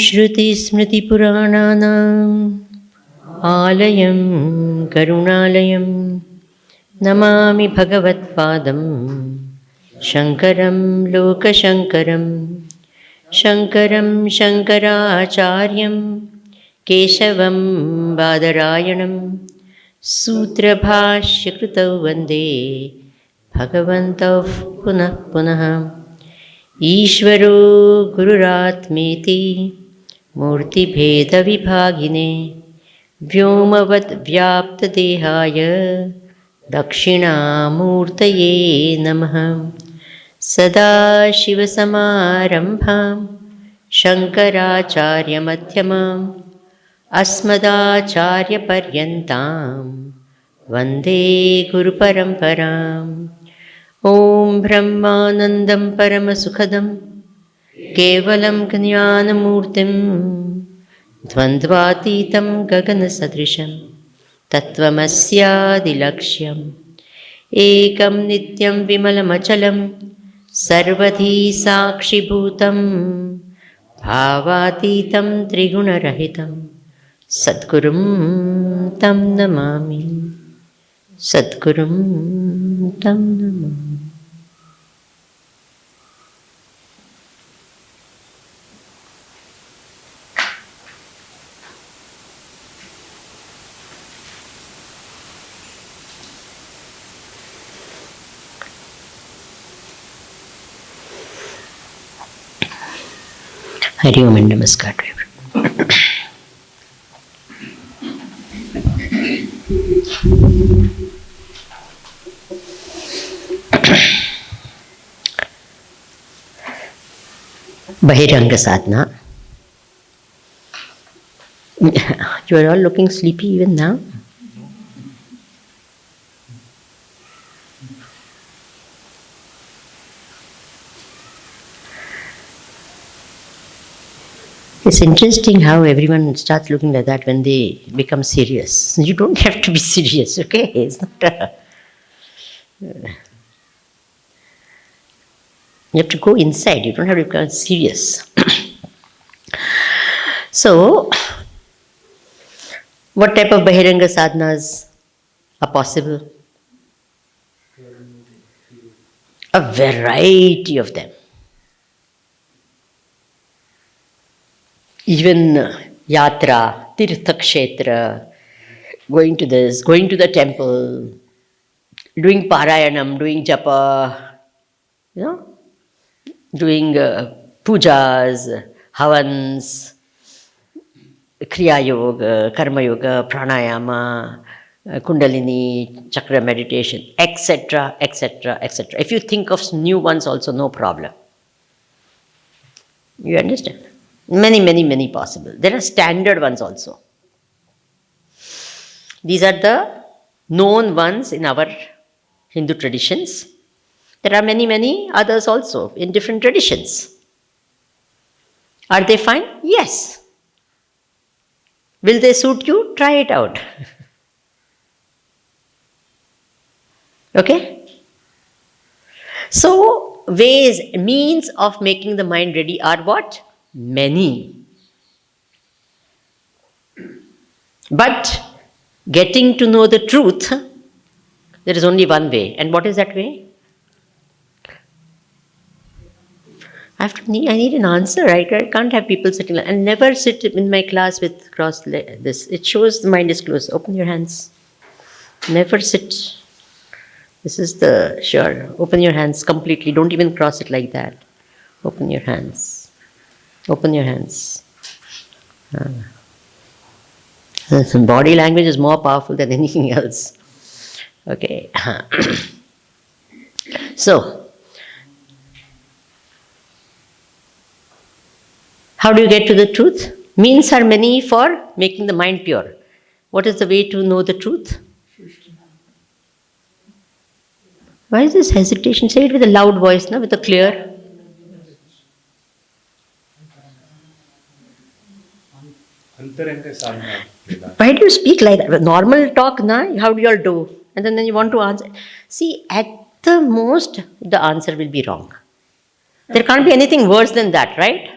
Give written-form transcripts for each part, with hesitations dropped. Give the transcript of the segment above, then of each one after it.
श्रुतिस्मृतिपुराणानाम् आलयं करुणालयं नमामि भगवत्पादं शङ्करं लोकशङ्करं शङ्करं शङ्कराचार्यं केशवं बादरायणं सूत्रभाष्यकृतौ वन्दे भगवन्तौ पुनः पुनः। ईश्वरो गुरुरात्मेति मूर्तिभेदविभागिने व्योमवद्व्याप्तदेहाय दक्षिणामूर्तये नमः। सदाशिवसमारम्भां शङ्कराचार्यमध्यमाम् अस्मदाचार्यपर्यन्तां वन्दे गुरुपरम्पराम्। ॐ ब्रह्मानन्दं परमसुखदं केवलं ज्ञानमूर्तिं द्वन्द्वातीतं गगनसदृशं तत्त्वमस्यादिलक्ष्यम् एकं नित्यं विमलमचलं सर्वधी साक्षिभूतं भावातीतं त्रिगुणरहितं सद्गुरुं तं नमामि, सद्गुरुं तं Namami. Hari Om and Namaskar to everyone. Bahiranga sadhana. You are all looking sleepy even now. It's interesting how everyone starts looking like that when they become serious. You don't have to be serious, okay? It's not you have to go inside. You don't have to become serious. So, what type of Bahiranga sadhanas are possible? A variety of them. Even yatra, tirtha kshetra, going to this, going to the temple, doing parayanam, doing japa, doing pujas, havans, kriya yoga, karma yoga, pranayama, kundalini, chakra meditation, etc., etc., etc. If you think of new ones also, no problem. You understand? Many, many, many possible. There are standard ones also. These are the known ones in our Hindu traditions. There are many, many others also in different traditions. Are they fine? Yes. Will they suit you? Try it out. Okay? So, ways, means of making the mind ready are what? Many. But getting to know the truth, there is only one way. And what is that way? I need an answer, right? I can't have people sitting and never sit in my class with this. It shows the mind is closed. Open your hands. Never sit. This is the sure. Open your hands completely. Don't even cross it like that. Open your hands. Open your hands. Body language is more powerful than anything else. Okay. So, how do you get to the truth? Means are many for making the mind pure. What is the way to know the truth? Why is this hesitation? Say it with a loud voice, no? With a clear. Why do you speak like that? Normal talk, na? How do you all do? And then you want to answer. See, at the most, the answer will be wrong. There can't be anything worse than that, right?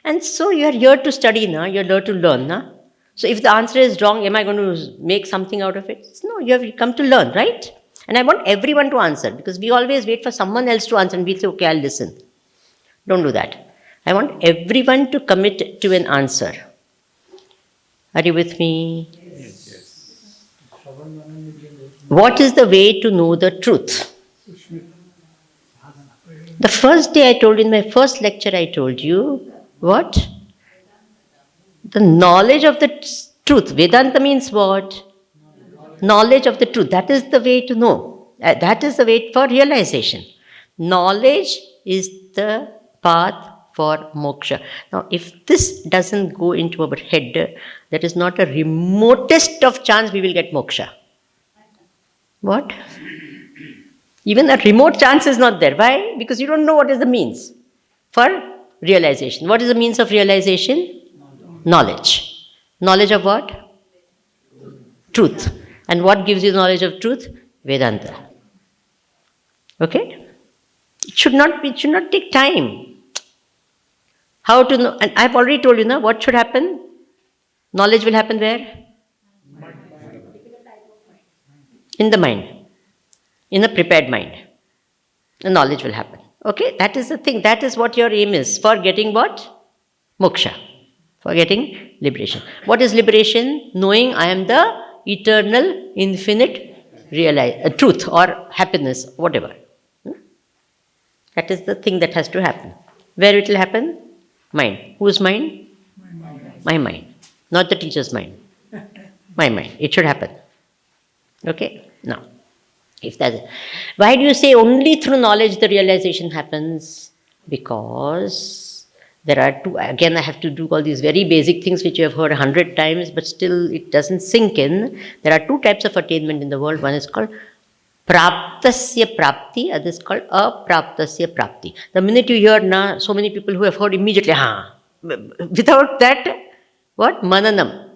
And so you are here to study, na? You're here to learn, na? So if the answer is wrong, am I going to make something out of it? No, you have come to learn, right? And I want everyone to answer, because we always wait for someone else to answer and we say, okay, I'll listen. Don't do that. I want everyone to commit to an answer. Are you with me? Yes. What is the way to know the truth? The first day I told you, in my first lecture I told you, what? The knowledge of the truth. Vedanta means what? Knowledge of the truth. That is the way to know. That is the way for realization. Knowledge is the path for moksha. Now, if this doesn't go into our head, that is not a remotest of chance we will get moksha. What? Even a remote chance is not there. Why? Because you don't know what is the means for realization. What is the means of realization? Knowledge. Knowledge of what? Truth. And what gives you knowledge of truth? Vedanta. Okay? It should not take time. How to know? And I've already told you now what should happen. Knowledge will happen where? In the mind. In a prepared mind. The knowledge will happen. Okay? That is the thing. That is what your aim is. For getting what? Moksha. For getting liberation. What is liberation? Knowing I am the eternal, infinite truth or happiness, whatever. That is the thing that has to happen. Where it will happen? Mind. Whose mind? My mind. Not the teacher's mind. My mind. It should happen. Okay? Now, if that's it. Why do you say only through knowledge the realization happens? Because there are two, again I have to do all these very basic things which you have heard 100 times, but still it doesn't sink in. There are two types of attainment in the world. One is called praptasya prapti, other is called apraptasya prapti. The minute you hear so many people who have heard immediately, without that, what? Mananam.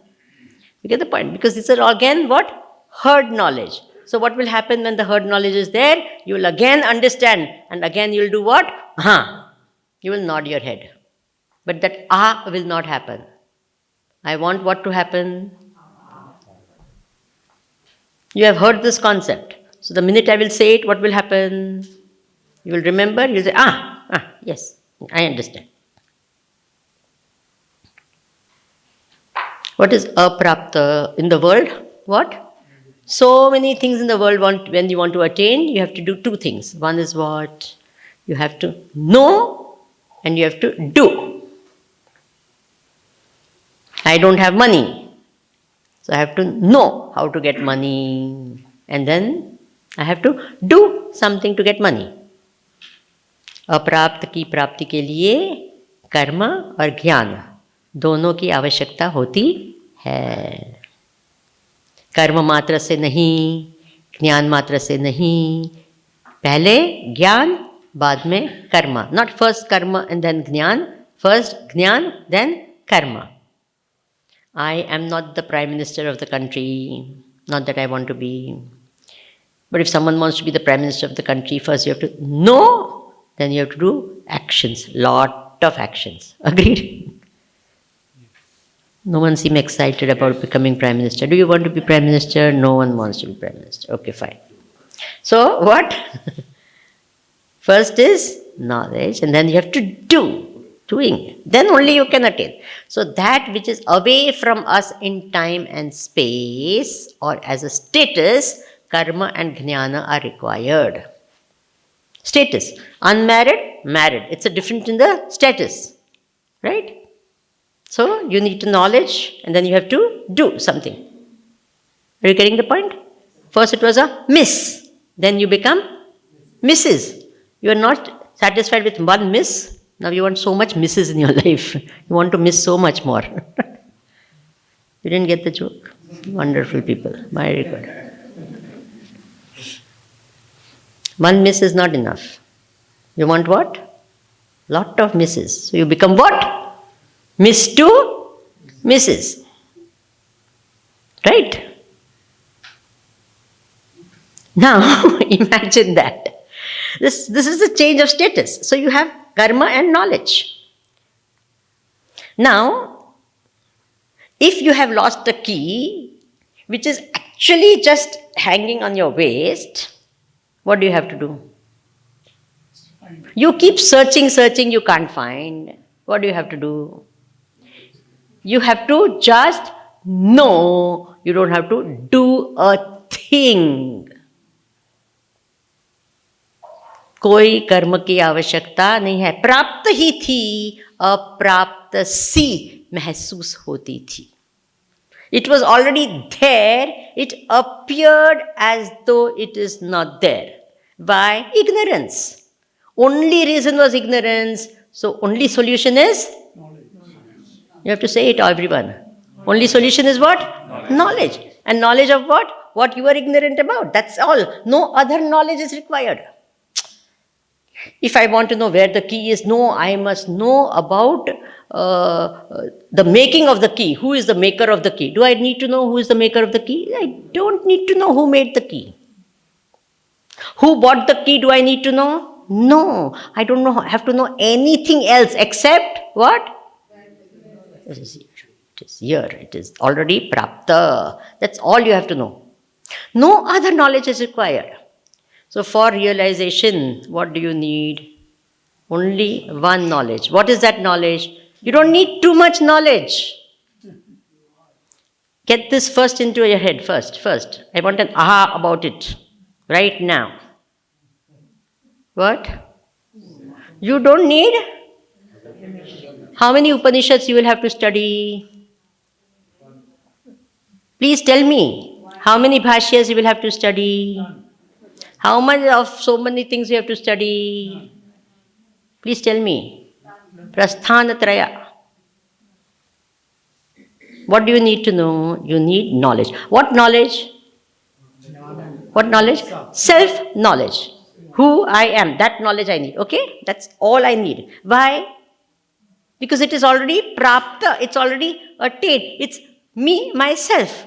You get the point? Because these are again what? Heard knowledge. So what will happen when the heard knowledge is there? You will again understand, and again you will do what? You will nod your head. But that will not happen. I want what to happen? You have heard this concept. So the minute I will say it, what will happen? You will remember, you will say, yes, I understand. What is aprapta in the world? What? So many things in the world, when you want to attain, you have to do two things. One is what? You have to know and you have to do. I don't have money. So I have to know how to get money. And then I have to do something to get money. अप्राप्त की प्राप्ति के लिए कर्म और ज्ञान दोनों की आवश्यकता होती है. कर्म मात्र से नहीं, ज्ञान मात्र से नहीं. पहले ज्ञान, बाद में कर्म. Not first karma and then jnana. First jnana, then karma. I am not the Prime Minister of the country. Not that I want to be. But if someone wants to be the Prime Minister of the country, first you have to know, then you have to do actions. Lot of actions. Agreed? No one seems excited about becoming Prime Minister. Do you want to be Prime Minister? No one wants to be Prime Minister. Okay, fine. So, what? First is knowledge, and then you have to doing. Then only you can attain. So that which is away from us in time and space, or as a status, karma and jnana are required. Status. Unmarried, married. It's a difference in the status. Right? So you need to knowledge, and then you have to do something. Are you getting the point? First it was a miss. Then you become Mrs. You are not satisfied with one miss. Now you want so much misses in your life. You want to miss so much more. You didn't get the joke? Wonderful people. Very good. One miss is not enough. You want what? Lot of misses. So you become what? Miss to Mrs. Right? Now imagine that. This is a change of status. So you have karma and knowledge. Now, if you have lost the key, which is actually just hanging on your waist, what do you have to do? You keep searching, you can't find. What do you have to do? You have to just know. You don't have to do a thing. कोई कर्म की आवश्यकता नहीं है. प्राप्त ही थी, अप्राप्त सी महसूस होती थी. It was already there. It appeared as though it is not there. By ignorance. Only reason was ignorance. So only solution is? You have to say it, everyone. Only solution is what? Knowledge. And knowledge of what? What you are ignorant about. That's all. No other knowledge is required. If I want to know where the key is, no, I must know about the making of the key. Who is the maker of the key? Do I need to know who is the maker of the key? I don't need to know who made the key. Who bought the key? Do I need to know? No, I don't know. Have to know anything else except what? It is here. It is here. It is already prapta. That's all you have to know. No other knowledge is required. So for realization, what do you need? Only one knowledge. What is that knowledge? You don't need too much knowledge. Get this first into your head first. I want an aha about it. Right now. What? You don't need? How many Upanishads you will have to study? Please tell me. How many Bhashyas you will have to study? How much of so many things you have to study? Please tell me. Prasthanatraya. What do you need to know? You need knowledge. What knowledge? What knowledge? Self-knowledge. Who I am. That knowledge I need. Okay? That's all I need. Why? Because it is already prapta. It's already attained. It's me, myself.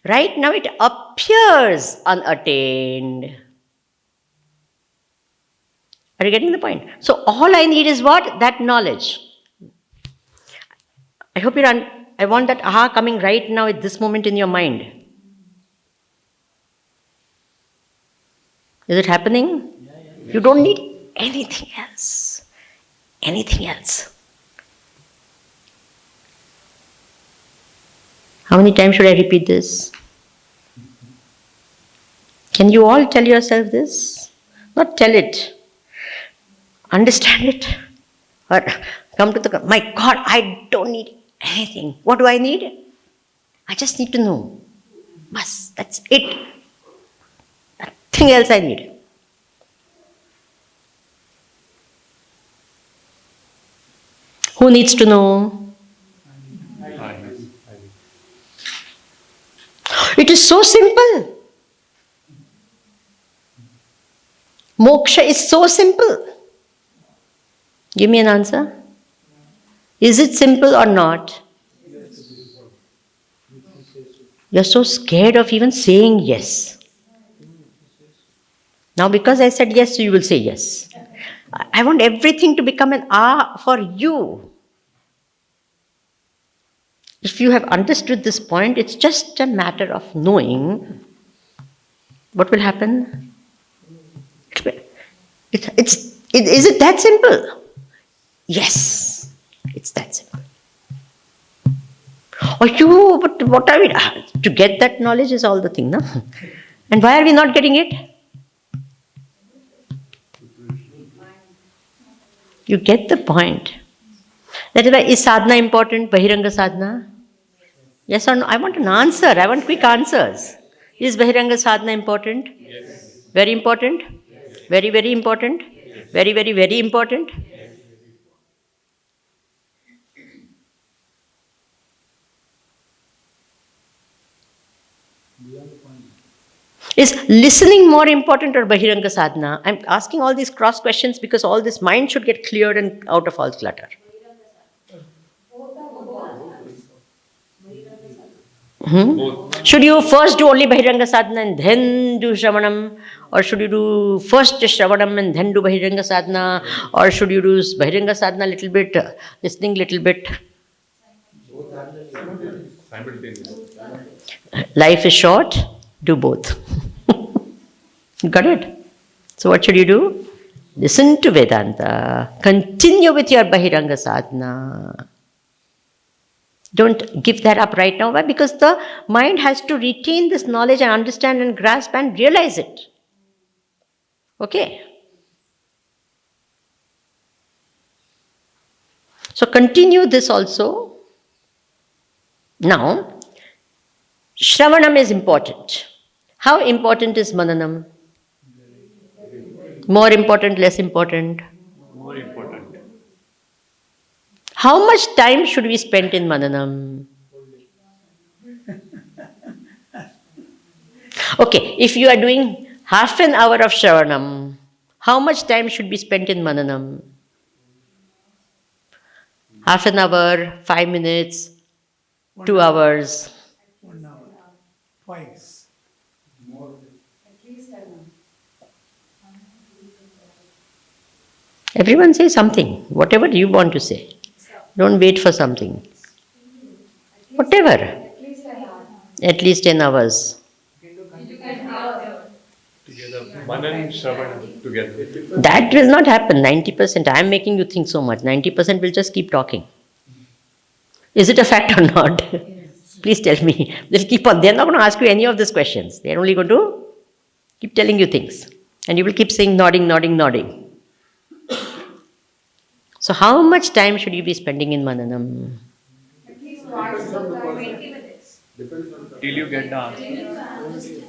Right now it appears unattained. Are you getting the point? So all I need is what? That knowledge. I hope I want that aha coming right now at this moment in your mind. Is it happening? You don't need anything else. Anything else. How many times should I repeat this? Can you all tell yourself this? Not tell it. Understand it. Or come to the, my God, I don't need anything. What do I need? I just need to know. Bas, that's it. Nothing else I need. Who needs to know? It is so simple. Moksha is so simple. Give me an answer. Is it simple or not? You're so scared of even saying yes. Now because I said yes, so you will say yes. I want everything to become an ah for you. If you have understood this point, it's just a matter of knowing. What will happen? It's Is it that simple? Yes, it's that simple. Oh, but what are we? To get that knowledge is all the thing, no? And why are we not getting it? You get the point. That is why, is sadhana important? Bahiranga sadhana? Yes or no? I want an answer. I want quick answers. Is Bahiranga sadhana important? Yes. Very important? Yes. Very, very important? Yes. Very, very, very important? Yes. Is listening more important or Bahiranga sadhana? I'm asking all these cross questions because all this mind should get cleared and out of all clutter. Should you first do only Bahiranga sadhana and then do Shravanam? Or should you do first Shravanam and then do Bahiranga sadhana? Or should you do Bahiranga sadhana a little bit, listening little bit? Simultaneous. Life is short, do both. Got it? So what should you do? Listen to Vedanta. Continue with your Bahiranga sadhana. Don't give that up right now. Why? Because the mind has to retain this knowledge and understand and grasp and realize it. Okay? So continue this also. Now, Shravanam is important. How important is Mananam? More important, less important? More important. How much time should we spend in Mananam? Okay, if you are doing half an hour of Shravanam, how much time should be spent in Mananam? Half an hour, 5 minutes, 2 hours. 1 hour, twice. Everyone say something, whatever you want to say. Don't wait for something. Whatever. At least 10 hours. Together. Manan Shravan together. That will not happen. 90%. I am making you think so much. 90% will just keep talking. Is it a fact or not? Please tell me. They'll keep on. They're not going to ask you any of these questions. They're only going to keep telling you things. And you will keep saying nodding, nodding, nodding. So how much time should you be spending in Mananam? Till you get the answer.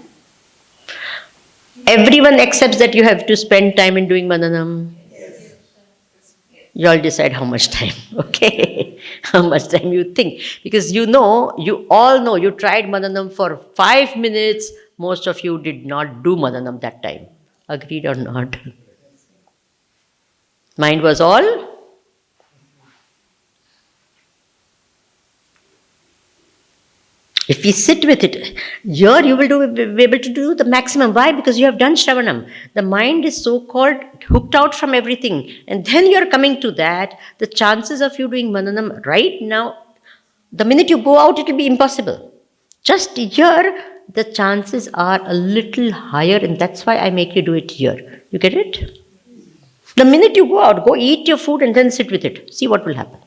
Everyone accepts that you have to spend time in doing Mananam. You all decide how much time, okay? How much time you think. Because you all know, you tried Mananam for 5 minutes. Most of you did not do Mananam that time. Agreed or not? Mind was all. If we sit with it, here you will be able to do the maximum. Why? Because you have done Shravanam. The mind is so-called hooked out from everything. And then you're coming to that. The chances of you doing Mananam right now, the minute you go out, it will be impossible. Just here, the chances are a little higher, and that's why I make you do it here. You get it? The minute you go out, go eat your food and then sit with it. See what will happen.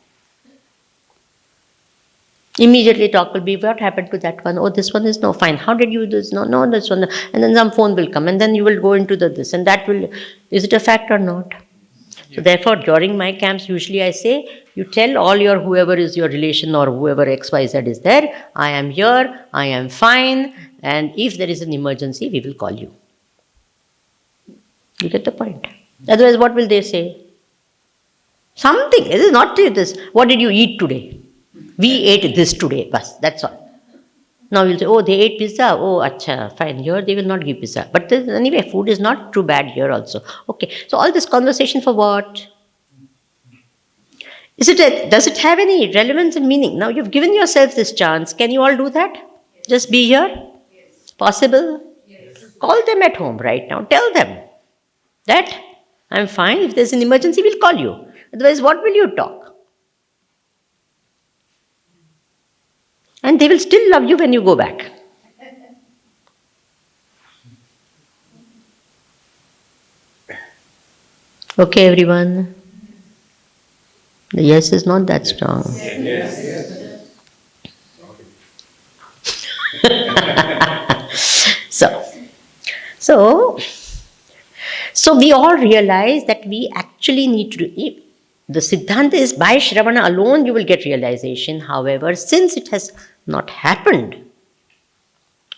Immediately talk will be, what happened to that one? Oh, this one is no, fine. How did you do this? No, no, this one. And then some phone will come, and then you will go into this, and that will, is it a fact or not? So therefore, during my camps, usually I say, you tell all your, whoever is your relation or whoever XYZ is there, I am here, I am fine, and if there is an emergency, we will call you. You get the point? Otherwise, what will they say? Something. It is not this. What did you eat today? We ate this today. Bas, that's all. Now you'll say, oh, they ate pizza. Oh, acha, fine. Here they will not give pizza. But anyway, food is not too bad here also. Okay. So all this conversation for what? Does it have any relevance and meaning? Now you've given yourself this chance. Can you all do that? Just be here? Possible? Call them at home right now. Tell them that I'm fine. If there's an emergency, we'll call you. Otherwise, what will you talk? And they will still love you when you go back. Okay, everyone? The yes is not that strong. So, so, so we all realize that we actually need to do. The Siddhanta is by Shravana alone you will get realization. However, since it has not happened,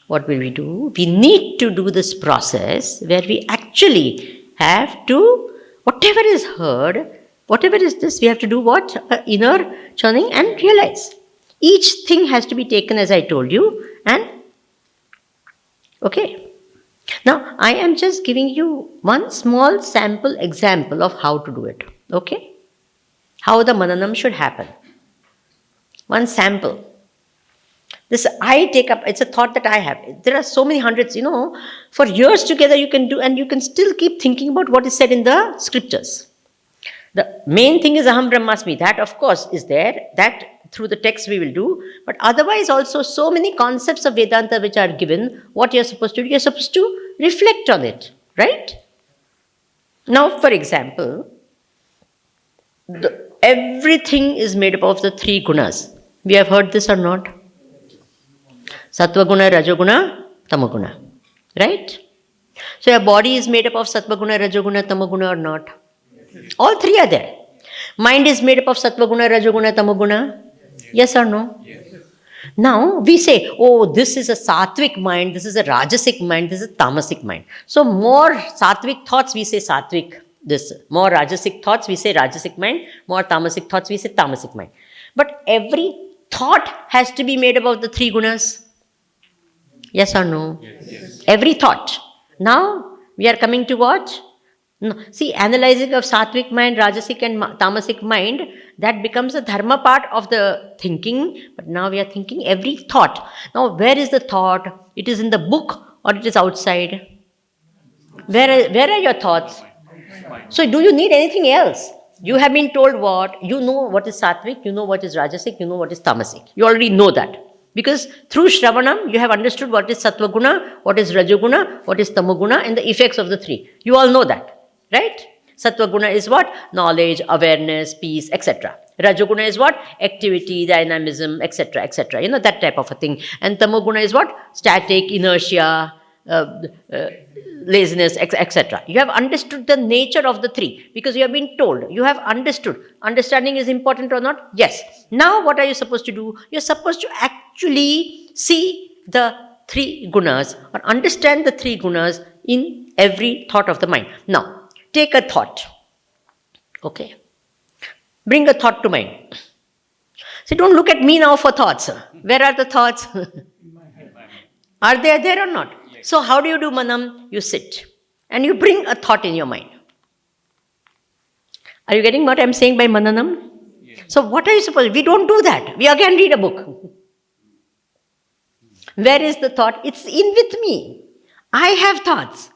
what will we do? We need to do this process where we actually have to, whatever is heard, whatever is this, we have to do what? Inner churning and realize. Each thing has to be taken as I told you, and okay. Now, I am just giving you one small sample example of how to do it. Okay? How the mananam should happen. One sample. This I take up, it's a thought that I have. There are so many hundreds, for years together you can do, and you can still keep thinking about what is said in the scriptures. The main thing is Aham Brahmasmi. That, of course, is there. That through the text we will do. But otherwise, also, so many concepts of Vedanta which are given, what you're supposed to do, you're supposed to reflect on it. Right? Now, for example, everything is made up of the three gunas. We have heard this or not? Sattva guna, Rajoguna, Tamaguna. Right? So your body is made up of Sattva guna, Rajoguna, Tamaguna or not? All three are there. Mind is made up of Sattva guna, Rajoguna, Tamaguna. Yes or no? Yes. Now we say, oh, this is a sattvic mind, this is a rajasic mind, this is a tamasic mind. So more sattvic thoughts, we say sattvic. This more rajasic thoughts, we say rajasic mind. More tamasic thoughts, we say tamasic mind. But every thought has to be made up of the three gunas. Yes or no? Yes. Every thought. Now we are coming to what? No. See, analyzing of sattvic mind, rajasic and tamasic mind, that becomes a dharma part of the thinking. But now we are thinking every thought. Now, where is the thought? It is in the book or it is outside? Where are your thoughts? So, do you need anything else? You have been told what? You know what is sattvic, you know what is rajasic, you know what is tamasic. You already know that. Because through Shravanam, you have understood what is Sattva Guna, what is Rajoguna, what is Tamaguna, and the effects of the three. You all know that. Right? Sattva guna is what? Knowledge, awareness, peace, etc. Rajoguna is what? Activity, dynamism, etc., etc. That type of a thing. And tamoguna is what? Static, inertia, laziness, etc. You have understood the nature of the three because you have been told. You have understood. Understanding is important or not? Yes. Now what are you supposed to do? You're supposed to actually see the three gunas or understand the three gunas in every thought of the mind. Now, take a thought. Okay. Bring a thought to mind. See, don't look at me now for thoughts. Where are the thoughts? Are they there or not? Yes. So how do you do manam? You sit and you bring a thought in your mind. Are you getting what I'm saying by mananam? Yes. So what are you supposed? We don't do that. We again read a book. Where is the thought? It's in with me. I have thoughts.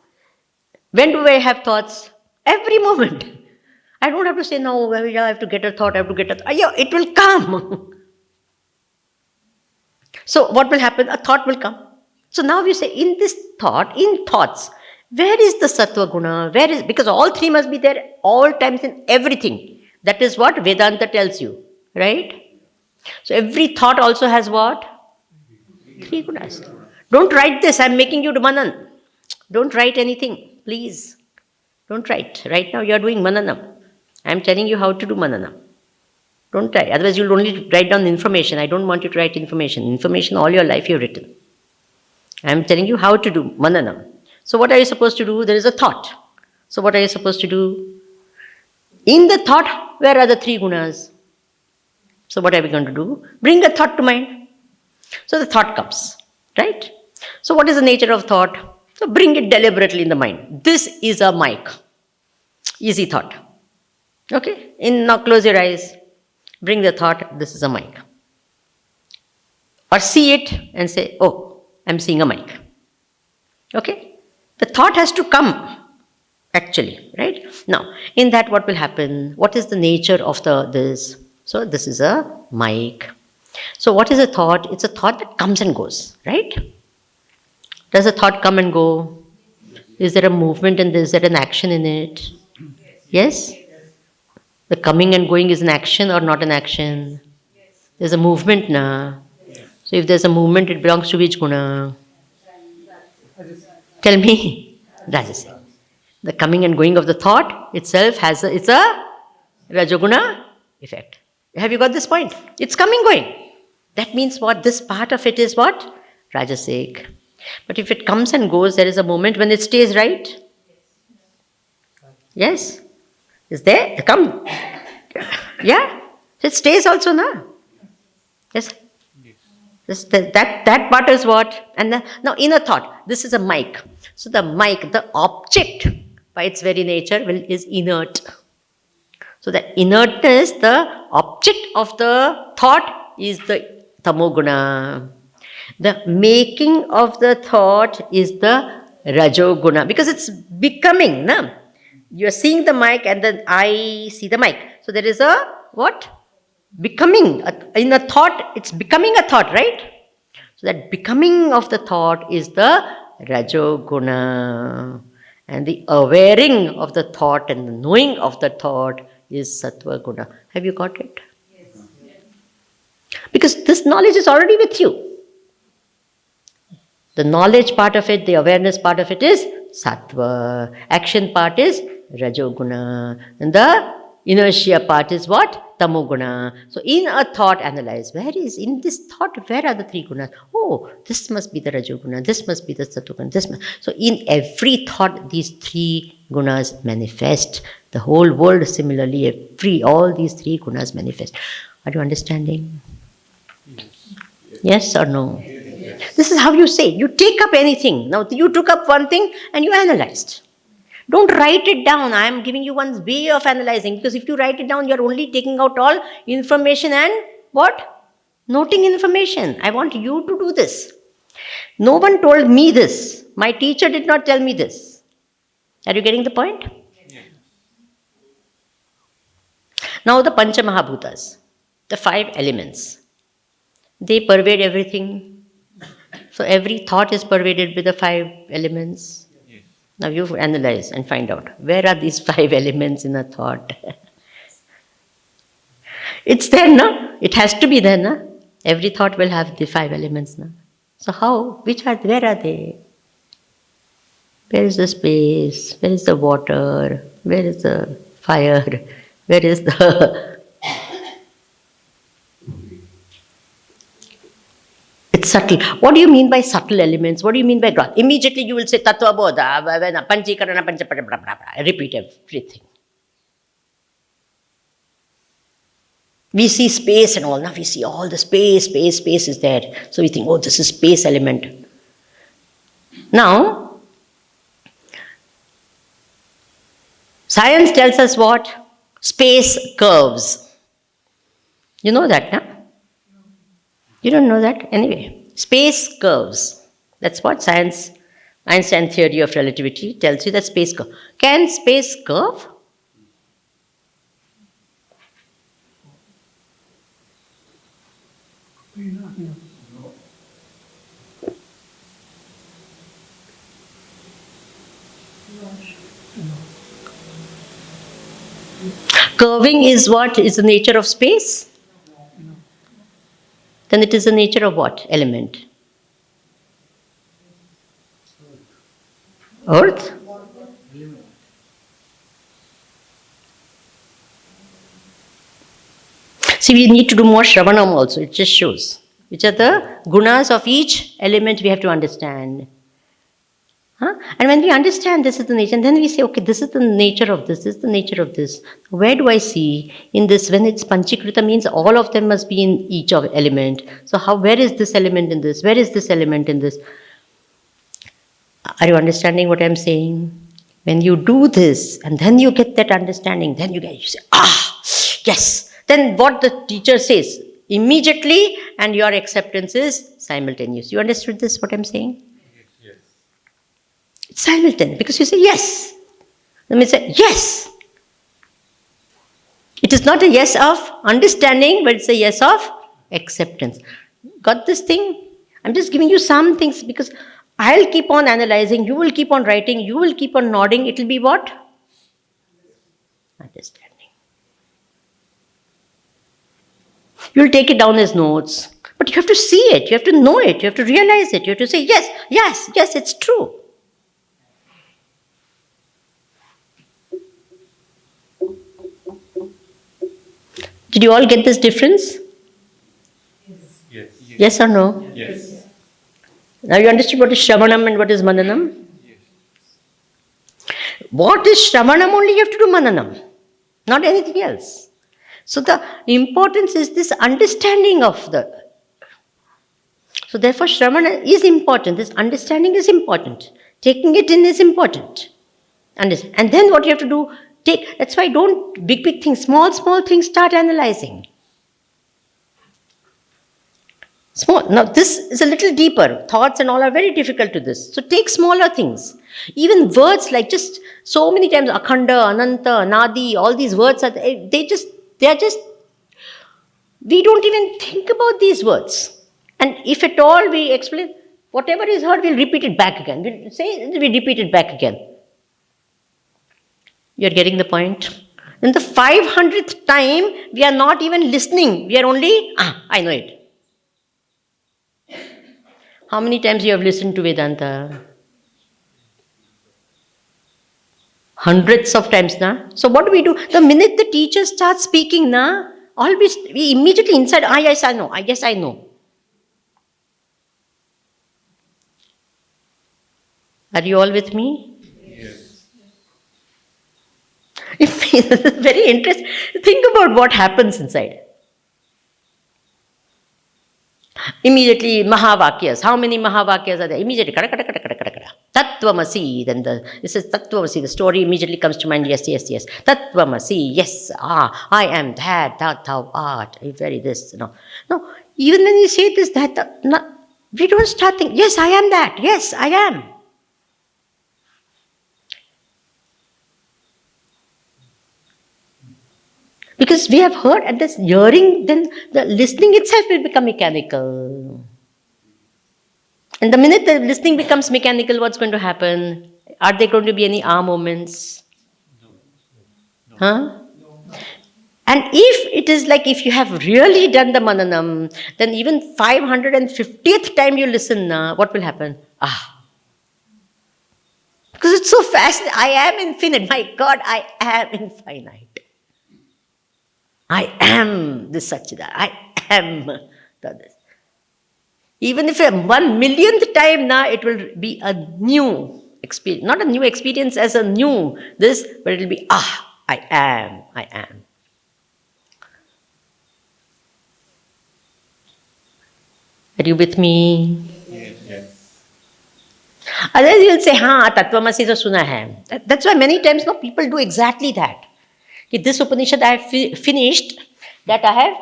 When do I have thoughts? Every moment. I don't have to say, no, I have to get a thought, Yeah, it will come. So what will happen? A thought will come. So now you say, in this thought, in thoughts, where is the Sattva Guna? Because all three must be there all times in everything. That is what Vedanta tells you. Right? So every thought also has what? Three gunas. Don't write this. I'm making you do manan. Don't write anything. Please. Don't write. Right now you are doing mananam. I am telling you how to do mananam. Don't try. Otherwise you'll only write down information. I don't want you to write information. Information all your life you've written. I am telling you how to do mananam. So what are you supposed to do? There is a thought. So what are you supposed to do? In the thought, where are the three gunas? So what are we going to do? Bring a thought to mind. So the thought comes. Right? So what is the nature of thought? So bring it deliberately in the mind. This is a mic. Easy thought. Okay? Now close your eyes. Bring the thought, this is a mic. Or see it and say, oh, I'm seeing a mic. Okay? The thought has to come, actually. Right? Now, in that what will happen? What is the nature of this? So this is a mic. So what is a thought? It's a thought that comes and goes. Right? Does a thought come and go? Is there a movement in this? Is there an action in it? Yes? The coming and going is an action or not an action? There's a movement na. So if there's a movement, it belongs to which guna? Tell me. Rajasic. The coming and going of the thought itself it's a Rajoguna effect. Have you got this point? It's coming, going. That means what? This part of it is what? Rajasic. But if it comes and goes, there is a moment when it stays, right? Yes? Is there? Come. Yeah? So it stays also, na? Yes? That part is what? And now inner thought. This is a mic. So the mic, the object by its very nature is inert. So the inertness, the object of the thought is the tamoguna. The making of the thought is the rajoguna. Because it's becoming, na? You're seeing the mic and then I see the mic. So there is a what? Becoming. In a thought, it's becoming a thought, right? So that becoming of the thought is the rajoguna. And the awareing of the thought and the knowing of the thought is sattva guna. Have you got it? Yes. Because this knowledge is already with you. The knowledge part of it, the awareness part of it is sattva. Action part is rajoguna. And the inertia part is what? Tamoguna. So in a thought, analyze. In this thought, where are the three gunas? Oh, this must be the rajoguna. This must be the sattva. So in every thought, these three gunas manifest. The whole world similarly, all these three gunas manifest. Are you understanding? Yes or no? Yes. This is how you say. You take up anything. Now you took up one thing and you analyzed. Don't write it down. I am giving you one way of analyzing, because if you write it down, you are only taking out all information and what? Noting information. I want you to do this. No one told me this. My teacher did not tell me this. Are you getting the point? Yes. Now the Pancha Mahabhutas, the 5 elements, they pervade everything. So every thought is pervaded with the 5 elements. Now you analyze and find out, where are these 5 elements in a thought? It's there, no? It has to be there, no? Every thought will have the 5 elements, no? So how? Where are they? Where is the space? Where is the water? Where is the fire? Where is the... It's subtle. What do you mean by subtle elements? What do you mean by gross? Immediately you will say tattva bodha, panchikarana, panchapada, repeat everything. We see space and all. Now we see all the space is there. So we think, oh, this is space element. Now, science tells us what? Space curves. You know that, no? You don't know that? Anyway, space curves. That's what science, Einstein theory of relativity tells you, that space curve. Can space curve? Curving is what? Is the nature of space? Then it is the nature of what element? Earth? See, we need to do more Shravanam also. It just shows which are the gunas of each element we have to understand. And when we understand this is the nature, and then we say, okay, this is the nature of this is the nature of this. Where do I see in this? When it's Panchikrita, means all of them must be in each of element. So where is this element in this? Where is this element in this? Are you understanding what I'm saying? When you do this, and then you get that understanding, then you say, yes. Then what the teacher says, immediately, and your acceptance is simultaneous. You understood this, what I'm saying? It's simultaneous, because you say yes. Let me say yes. It is not a yes of understanding, but it's a yes of acceptance. Got this thing? I'm just giving you some things, because I'll keep on analyzing, you will keep on writing, you will keep on nodding. It will be what? Understanding. You'll take it down as notes, but you have to see it, you have to know it, you have to realize it, you have to say, yes, yes, yes, it's true. Did you all get this difference? Yes. Yes or no? Yes. Now you understood what is Shravanam and what is Mananam? What is Shravanam? Only you have to do Mananam, not anything else. So the importance is this understanding of the. So therefore Shravana is important, this understanding is important, taking it in is important. Understand? And then what you have to do, that's why don't big things, small things start analyzing. Small. Now this is a little deeper. Thoughts and all are very difficult to this. So take smaller things. Even words like just so many times Akhanda, Ananta, Anadi, all these words are they are just we don't even think about these words. And if at all we explain whatever is heard, we'll repeat it back again. We'll say we repeat it back again. You're getting the point? In the 500th time, we are not even listening. We are only, I know it. How many times you have listened to Vedanta? Hundreds of times, na? So what do we do? The minute the teacher starts speaking, na, we immediately inside, yes, I know, yes, I know. Are you all with me? Yes. It's very interesting. Think about what happens inside. Immediately, Mahavakyas. How many Mahavakyas are there? Immediately, kada, kada, kada, kada, kada, kada. Tattvamasi. Then this is Tattvamasi. The story immediately comes to mind. Yes, yes, yes. Tattvamasi. Yes. I am that thou art. Very this. No. Even when you say this, that, no, we don't start thinking, yes, I am that. Yes, I am. Because we have heard at this hearing, then the listening itself will become mechanical. And the minute the listening becomes mechanical, what's going to happen? Are there going to be any moments? No. Huh? No. And if it is like if you have really done the mananam, then even 550th time you listen, what will happen? Because it's so fascinating. I am infinite. My God, I am infinite. I am this Satchidananda. I am this. Even if 1 millionth time, it will be a new experience. Not a new experience as a new this, but it will be, I am. Are you with me? Yes. Otherwise you will say, Tattvamasi to suna hai. That's why many times people do exactly that. This Upanishad I have finished, that I have.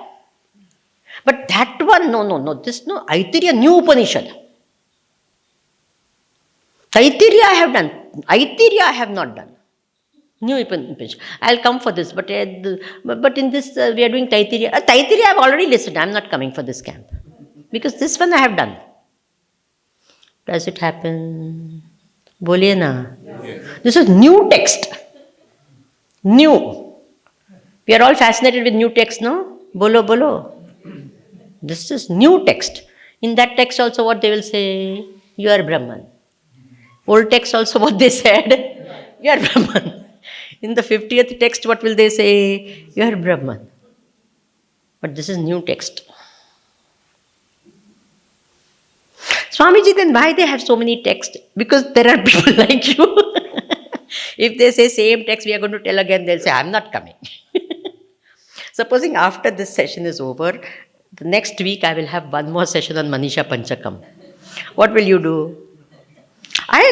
But that one, no. Aitiriya, new Upanishad. Taittiriya I have done. Aitiriya I have not done. New Upanishad. I'll come for this, but in this we are doing Taittiriya. Taittiriya I have already listened. I'm not coming for this camp. Because this one I have done. Does it happen? Boliye na. Yes. This is new text. New. We are all fascinated with new text, no? Bolo. This is new text. In that text also what they will say? You are Brahman. Old text also what they said? You are Brahman. In the 50th text what will they say? You are Brahman. But this is new text. Swamiji, then why they have so many texts? Because there are people like you. If they say same text we are going to tell again, they'll say, I'm not coming. Supposing after this session is over, the next week I will have one more session on Manisha Panchakam. What will you do?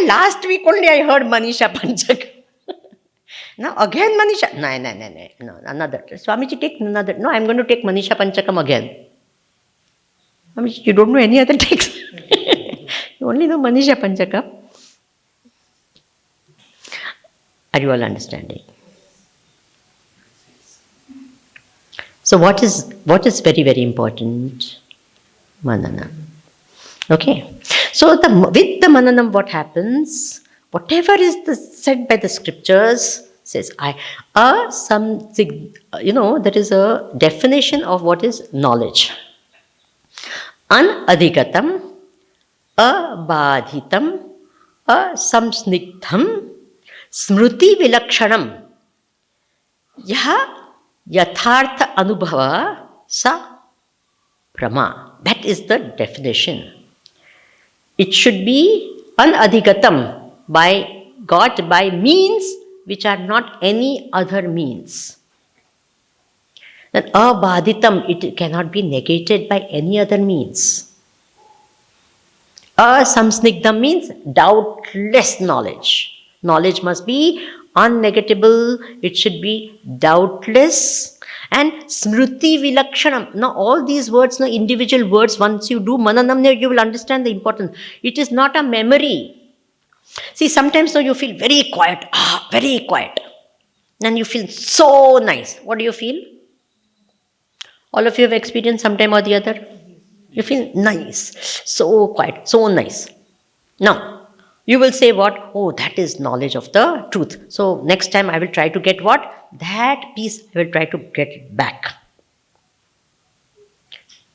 Last week only I heard Manisha Panchakam. Now again Manisha. No, another. Swamiji, take another. No, I'm going to take Manisha Panchakam again. Swamiji, you don't know any other text. You only know Manisha Panchakam. Are you all understanding? So what is very, very important? Mananam. Okay. So with the mananam, what happens? Whatever is said by the scriptures, says something, there is a definition of what is knowledge. Anadhikatam, abadhitam, asamsnigdham, smruti vilakshanam. Yaha yathartha anubhava sa prama. That is the definition. It should be anadhikatam, got by means which are not any other means. Then abadhitam, it cannot be negated by any other means. Asamsnigdham means doubtless knowledge. Knowledge must be unnegatable, it should be doubtless. And smruti vilakshanam. Now all these words, individual words, once you do mananam, you will understand the importance. It is not a memory. See, sometimes you feel very quiet, very quiet. And you feel so nice. What do you feel? All of you have experienced sometime or the other. You feel nice, so quiet, so nice. Now, you will say what? Oh, that is knowledge of the truth. So, next time I will try to get what? That peace, I will try to get it back.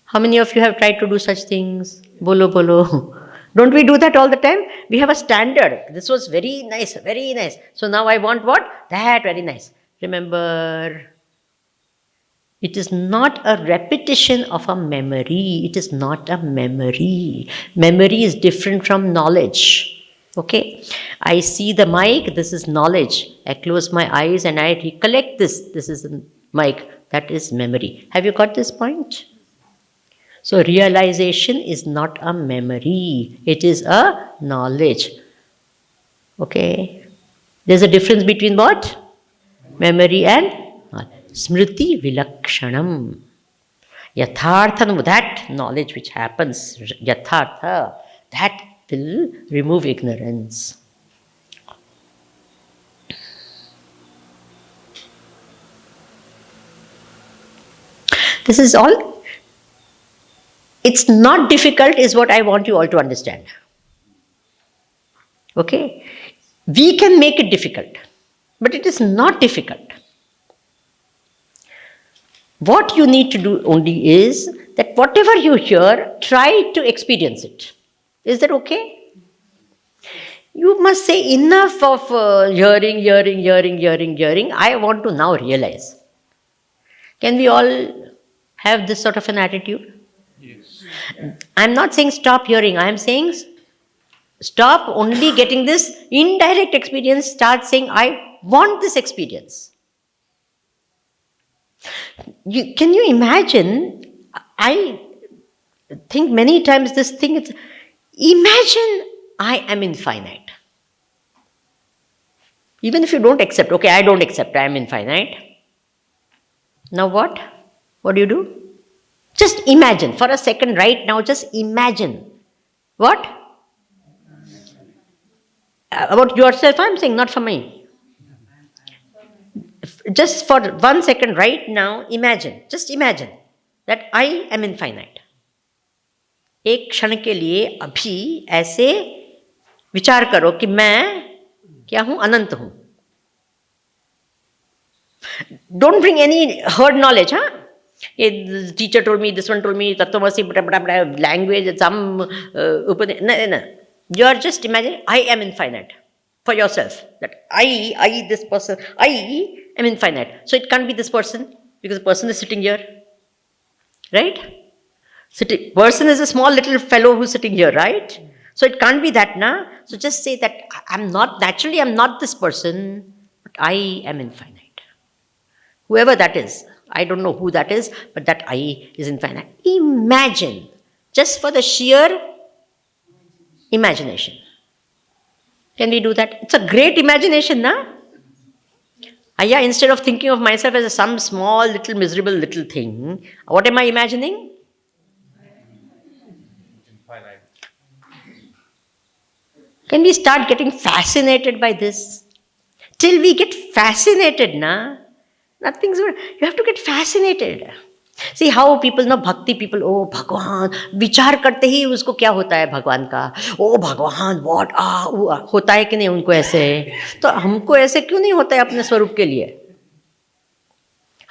How many of you have tried to do such things? Bolo, bolo. Don't we do that all the time? We have a standard. This was very nice, very nice. So now I want what? That very nice. Remember, it is not a repetition of a memory. It is not a memory. Memory is different from knowledge. Okay? I see the mic, this is knowledge. I close my eyes and I recollect this. This is the mic. That is memory. Have you got this point? So realization is not a memory, it is a knowledge. Okay? There's a difference between what? Memory and knowledge. Smriti vilakshanam. Yathartha, that knowledge which happens, yathartha, that will remove ignorance. This is all. It's not difficult is what I want you all to understand. Okay? We can make it difficult, but it is not difficult. What you need to do only is that whatever you hear, try to experience it. Is that okay? You must say enough of hearing. I want to now realize. Can we all have this sort of an attitude? Yes. I'm not saying stop hearing. I'm saying stop only getting this indirect experience. Start saying, I want this experience. Can you imagine? I think many times this thing is, imagine I am infinite. Even if you don't accept, okay, I don't accept, I am infinite. Now what? What do? Just imagine, for a second right now, just imagine. What? About yourself, I'm saying, not for me. Just for 1 second right now, just imagine that I am infinite. एक क्षण के लिए अभी ऐसे विचार करो कि मैं क्या हूं? अनंत हूं. Don't bring any herd knowledge, huh? The teacher told me, this one told me, Tattvamasi, language, some no. You are just imagining, I am infinite for yourself. That I, this person, I am infinite. So it can't be this person because the person is sitting here. Right? Person is a small little fellow who's sitting here, right? So it can't be that, na? So just say that I'm not this person, but I am infinite. Whoever that is, I don't know who that is, but that I is infinite. Imagine, just for the sheer imagination. Can we do that? It's a great imagination, na? Yeah, instead of thinking of myself as some small, little, miserable little thing, what am I imagining? Infinite. Can we start getting fascinated by this? Till we get fascinated, na? Nothing's good. You have to get fascinated. See how people know bhakti people, oh भगवान, विचार करते ही उसको क्या होता है भगवान का, ओ भगवान what होता है कि नहीं उनको ऐसे. तो हमको ऐसे क्यों नहीं होता है अपने स्वरूप के लिए?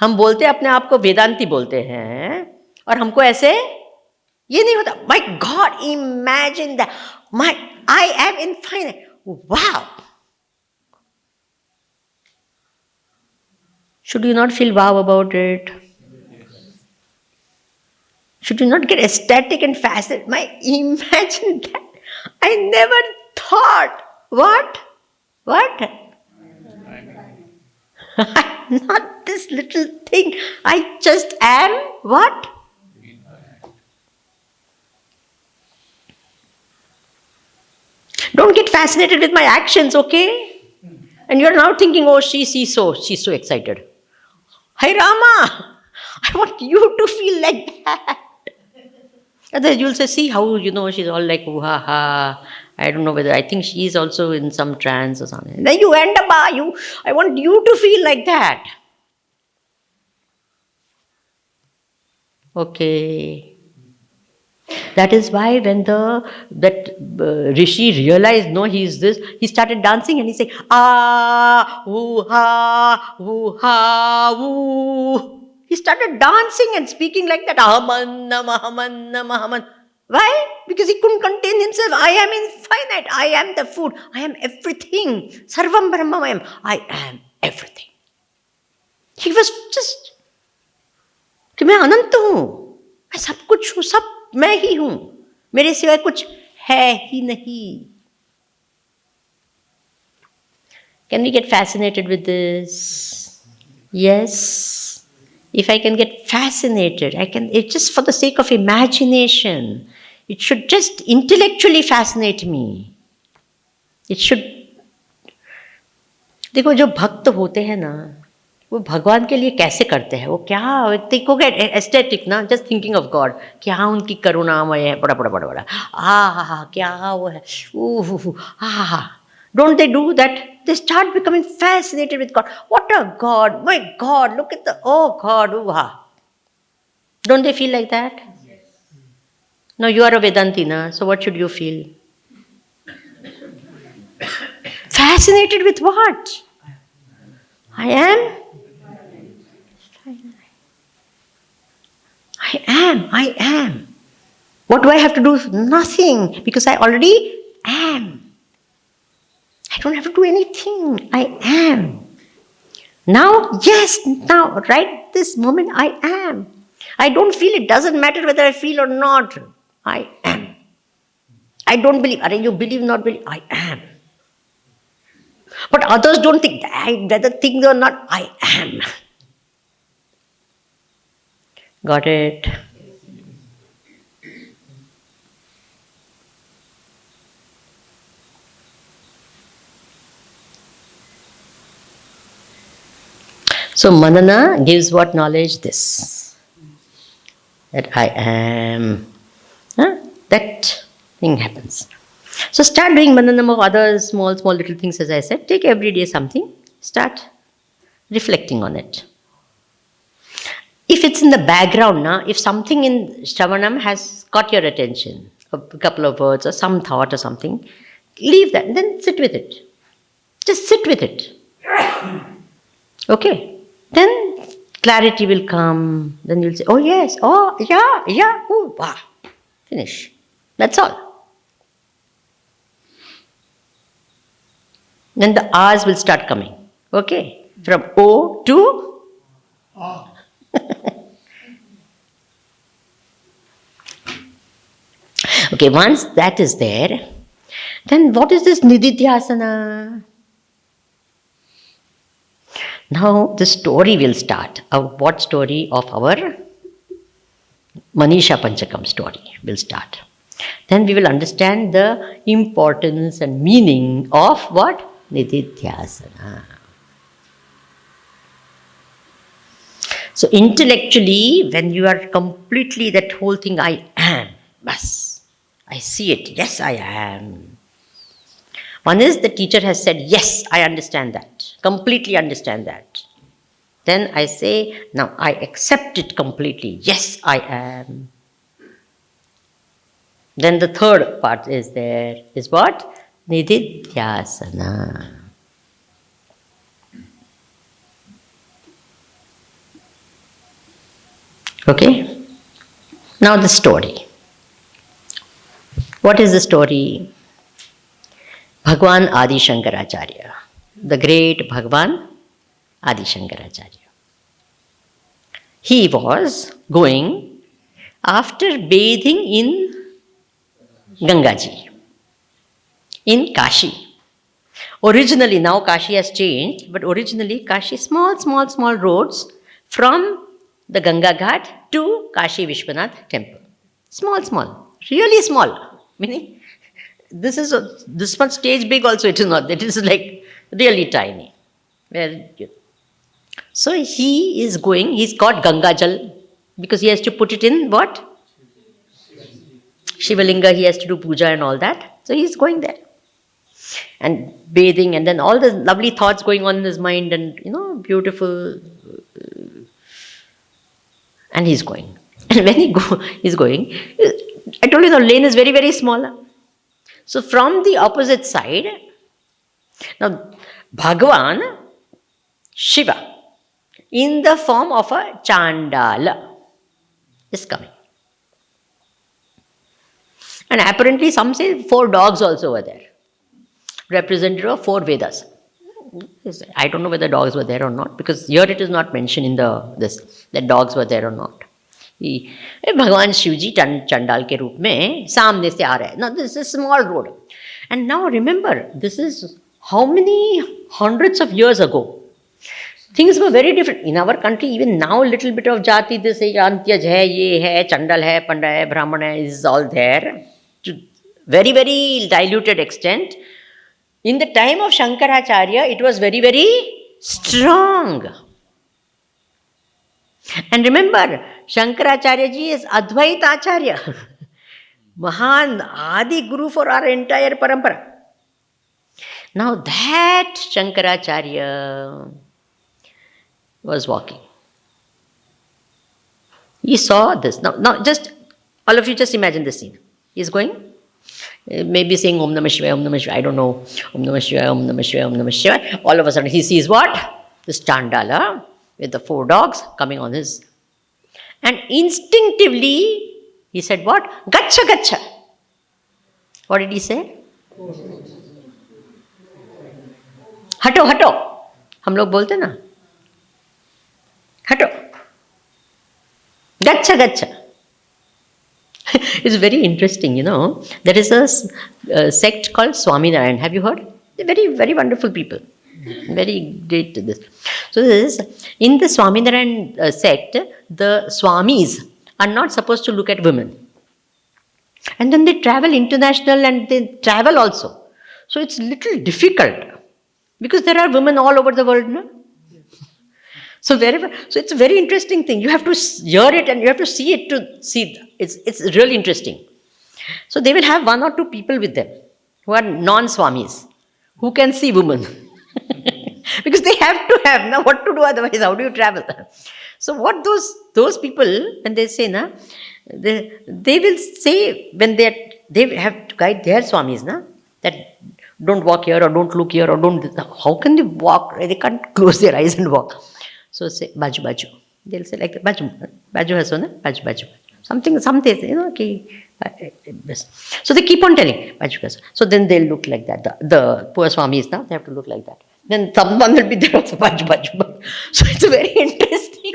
हम बोलते हैं अपने आप को वेदांती बोलते हैं और हमको ऐसे ये नहीं होता. My God, imagine that. I am infinite. Wow. Should you not feel wow about it? Should you not get ecstatic and fascinated? Imagine that. I never thought. What? I'm not this little thing. I just am what? Don't get fascinated with my actions, okay? And you're now thinking, oh, she's so excited. Hi Rama, I want you to feel like that. And then you'll say, see how, she's all like, ooh, ha, ha. I don't know whether, I think she's also in some trance or something. And then you end up, I want you to feel like that. Okay. That is why when that Rishi realized, no, he's this, he started dancing and he said, woo, ha, woo. He started dancing and speaking like that. Ahamannam, ahamannam, ahaman. Why? Because he couldn't contain himself. I am infinite. I am the food. I am everything. Sarvam Brahmamayam. I am everything. He was just, कि मैं अनंत हूँ, मैं सब कुछ हूँ, सब मैं ही हूँ, मेरे सिवाय कुछ है ही नहीं. Can we get fascinated with this? Yes. If I can get fascinated, it's just for the sake of imagination. It should just intellectually fascinate me. It should. देखो जो भक्त होते हैं ना, वो भगवान के लिए कैसे करते हैं, वो क्या देखोगे एस्थेटिक ना, जस्ट थिंकिंग ऑफ गॉड, क्या उनकी करुणामय है, बड़ा बड़ा बड़ा बड़ा, क्या वो है, don't they do that? They start becoming fascinated with God. What a God! My God! Look at God! Don't they feel like that? Yes. Now you are a Vedanti, na? So what should you feel? Fascinated with what? I am. I am. What do I have to do? Nothing, because I already am. I don't have to do anything. I am. Now, yes, now, right this moment, I am. I don't feel it. Doesn't matter whether I feel or not. I am. I don't believe. Are you believe, not believe? I am. But others don't think. Whether think or not, I am. Got it? So manana gives what knowledge? This. That I am. That thing happens. So start doing mananam of other small little things, as I said. Take every day something. Start reflecting on it. If it's in the background, if something in Shravanam has caught your attention, a couple of words or some thought or something, leave that and then sit with it. Just sit with it. Okay. Then clarity will come. Then you'll say, oh yes, oh yeah, oh, wow. Finish. That's all. Then the R's will start coming. Okay. From O to Ah. Okay, once that is there, then what is this nididhyasana? Now the story will start. What story? Of our Manisha Panchakam story will start. Then we will understand the importance and meaning of what? Nididhyasana. So intellectually, when you are completely that whole thing, I am, bas, I see it, yes I am. One is the teacher has said, yes, I understand that, completely understand that. Then I say, now I accept it completely. Yes, I am. Then the third part is there, is what? Nididhyasana. Okay? Now the story. What is the story? Bhagwan Adi Shankaracharya, the great Bhagwan Adi Shankaracharya. He was going after bathing in Gangaji, in Kashi. Originally, now Kashi has changed, but originally Kashi, small roads from the Ganga Ghat to Kashi Vishwanath temple. Small, really small. Meaning, this one stage big also it is not. It is like really tiny. So he is going, he's got Ganga Jal because he has to put it in what? Shivalinga, he has to do puja and all that. So he's going there and bathing, and then all the lovely thoughts going on in his mind, and beautiful. And he's going. And when he's going, I told you the lane is very, very small. So from the opposite side, now Bhagavan, Shiva, in the form of a Chandala, is coming. And apparently some say 4 dogs also were there, representative of 4 Vedas. I don't know whether dogs were there or not, because here it is not mentioned in this that dogs were there or not. भगवान शिव जी चंडाल के रूप में सामने से आ रहे हैं. Now this is small road, and now remember, this is how many hundreds of years ago. Things were very different in our country. Even now, little bit of jati, this है, antyaj hai, ye hai, chandal hai, panda hai, brahman hai, is all there to very, very diluted extent. In the time of Shankaracharya, it was very, very strong. And remember, Shankaracharya ji is Advaita Acharya, Mahan Adi Guru for our entire parampara. Now that Shankaracharya was walking, he saw this. Now just, all of you just imagine this scene. He's going, maybe saying Om Namah Shivaya, Om Namah Shivaya, I don't know, Om Namah Shivaya, Om Namah Shivaya, Om Namah Shivaya. All of a sudden he sees what? This Chandala with the 4 dogs coming on his. And instinctively he said what? Gacha, gacha. What did he say? हटो हटो, हम लोग बोलते ना, हटो, गच्छा गच्छा. It's very interesting, There is a sect called Swaminarayan. Have you heard? They're very, very wonderful people. Very great to this. So in the Swaminarayan sect, the Swamis are not supposed to look at women. And then they travel international and they travel also. So it's little difficult because there are women all over the world, no? So it's a very interesting thing. You have to hear it and you have to see it to see. It's really interesting. So they will have 1 or 2 people with them who are non-Swamis, who can see women. Because they have to have, now what to do otherwise, how do you travel? So what those people, when they say, they will say, when they have to guide their Swamis, that don't walk here or don't look here or don't, how can they walk? They can't close their eyes and walk. So say, baju, baju. They'll say like that, baju, baju haso na, baju, baju. Something, so they keep on telling, baju haso. So then they'll look like that. The poor Swamis now, they have to look like that. Then someone will be there also, baju, baju, baju. So it's very interesting.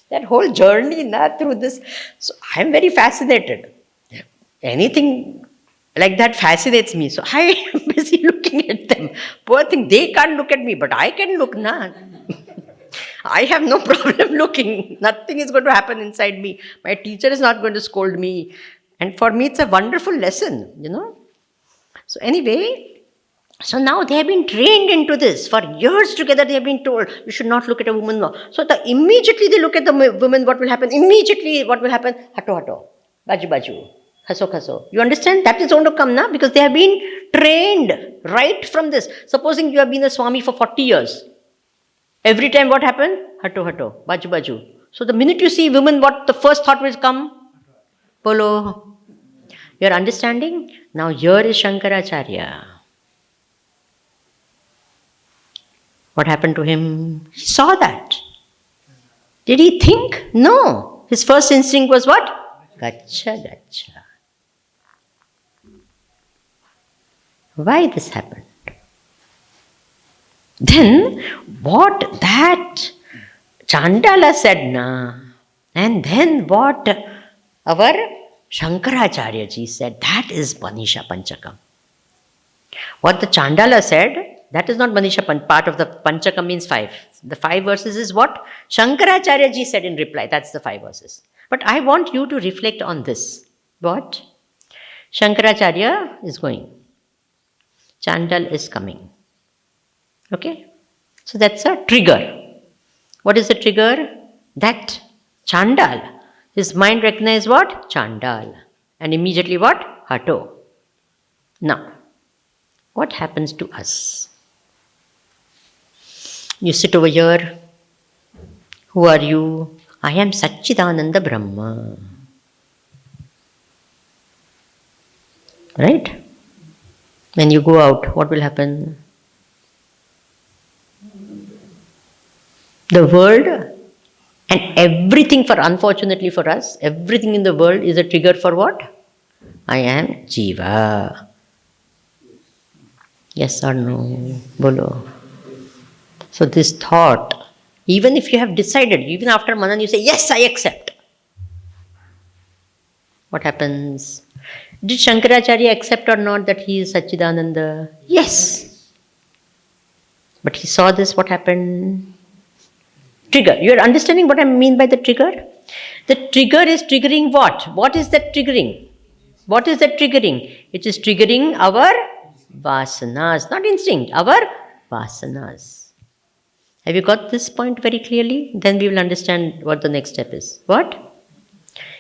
That whole journey through this. So I'm very fascinated. Anything like that fascinates me. So I am busy looking at them. Poor thing, they can't look at me, but I can look, I have no problem looking. Nothing is going to happen inside me. My teacher is not going to scold me. And for me, it's a wonderful lesson, So anyway, so now they have been trained into this. For years together, they have been told, you should not look at a woman. So immediately they look at the woman, what will happen? Immediately, what will happen? Hato, hato, baju, baju, khaso, khaso. You understand? That is going to come now because they have been trained right from this. Supposing you have been a Swami for 40 years. Every time what happened? Hato, hato, baju, baju. So the minute you see women, what the first thought will come? Polo. You're understanding? Now here is Shankaracharya. What happened to him? He saw that. Did he think? No. His first instinct was what? Gacha, gacha. Why this happened? Then what that Chandala said na, and then what our Shankaracharya ji said, that is Manisha Panchakam. What the Chandala said, that is not Manisha part of the Panchakam means 5. The 5 verses is what Shankaracharya ji said in reply. That's the 5 verses. But I want you to reflect on this. What? Shankaracharya is going. Chandal is coming. Okay? So that's a trigger. What is the trigger? That Chandal. His mind recognized what? Chandal. And immediately what? Hato. Now, what happens to us? You sit over here. Who are you? I am Satchidananda Brahma. Right? When you go out, what will happen? The world and everything, unfortunately for us, everything in the world is a trigger for what? I am Jiva. Yes or no? Bolo. So this thought, even if you have decided, even after Manan you say, yes, I accept. What happens? Did Shankaracharya accept or not that he is Satchidananda? Yes. But he saw this, what happened? Trigger. You are understanding what I mean by the trigger? The trigger is triggering what? What is that triggering? What is that triggering? It is triggering our vasanas, not instinct, our vasanas. Have you got this point very clearly? Then we will understand what the next step is. What?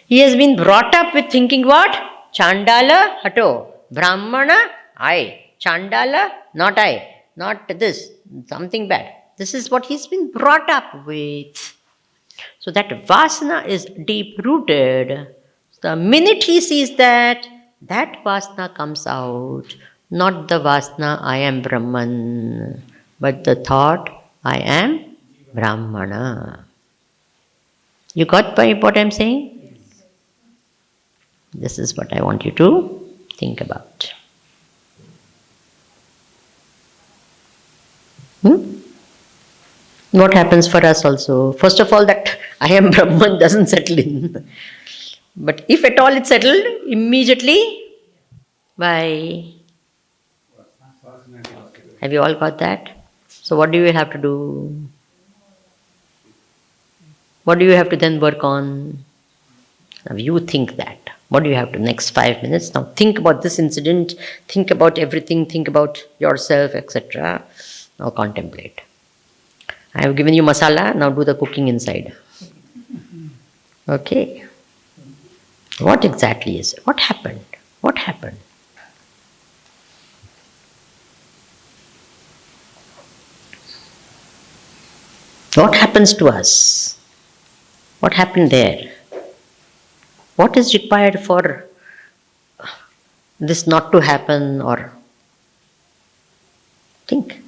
He has been brought up with thinking what? Chandala, hato. Brahmana, I. Chandala, not I. Not this. Something bad. This is what he's been brought up with. So that vasana is deep rooted. The minute he sees that, that vasana comes out. Not the vasana, I am Brahman, but the thought, I am Brahmana. You got by what I'm saying? This is what I want you to think about. What happens for us also? First of all, that I am Brahman doesn't settle in. But if at all it's settled, immediately, why? Have you all got that? So what do you have to do? What do you have to then work on? Now you think that. What do you have to next 5 minutes? Now think about this incident, think about everything, think about yourself, etc. Now contemplate. I have given you masala, now do the cooking inside. Okay. What exactly is it? What happened? What happened? What happens to us? What happened there? What is required for this not to happen, or think?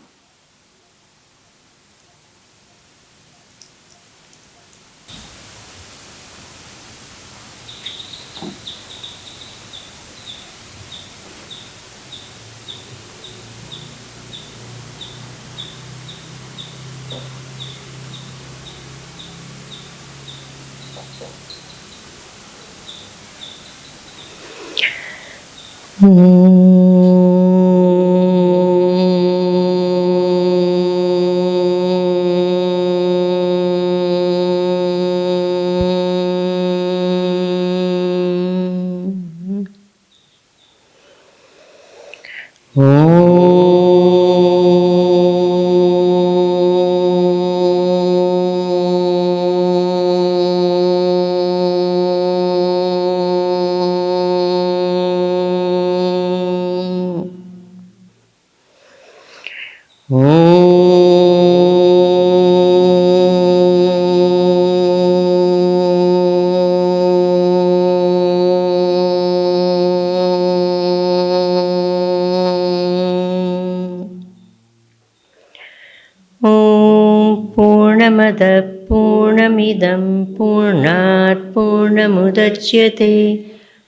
पूर्णमदः पूर्णमिदं पूर्णात् पूर्णमुदच्यते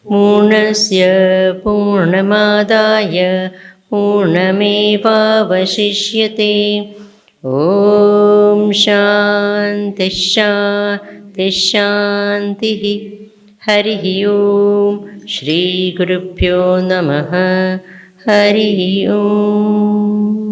पूर्णस्य पूर्णमादाय पूर्णमेवावशिष्यते ॐ शान्तिः शान्तिः शान्तिः हरिः ॐ श्रीगुरुभ्यो नमः हरिः ॐ